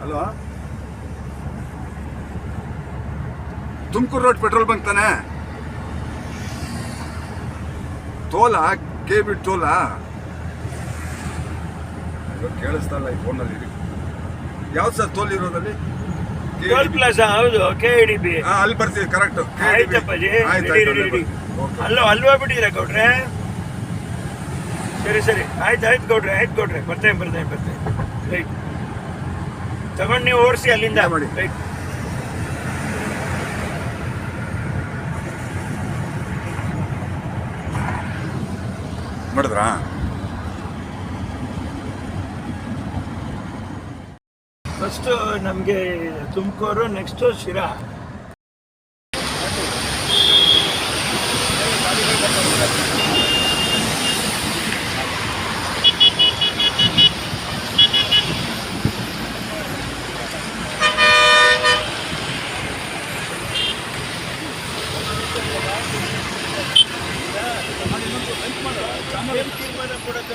ಅಲ್ವಾ? Tumakuru road petrol bunk ತಾನೆ? ಟೋಲಾ? KB ಟೋಲಾ? ಕೇಳಿಸ್ತಾ ಇಲ್ಲ ಈ ಫೋನಲ್ಲಿ. ಯಾವ್ದು ಸರ್ ಟೋಲ್ ಇರೋದಲ್ಲಿ? Toll plaza. ಹೌದು, KIDB. ಅಲ್ಲಿ ಬರ್ತೀವಿ. ಕರೆಕ್ಟ್. ಆಯ್ತಪ್ಪಾಜಿ, ರೆಡಿ. ಅಲ್ವಾ ಬಿಟ್ಟಿರ ಗೌಡ್ರೆ? ಸರಿ ಆಯ್ತು ಗೌಡ್ರೆ, ಬರ್ತೇನೆ. ರೈಟ್, ತಗೊಂಡು ನೀವು ಓಡಿಸಿ ಅಲ್ಲಿಂದ. ರೈಟ್. ಮಾಡಿದ್ರಾ? ಫಸ್ಟು ನಮಗೆ ತುಮಕೂರು, ನೆಕ್ಸ್ಟು ಶಿರಾ. ತೀರ್ಮಾನ ಕೊಡೋಕ್ಕೆ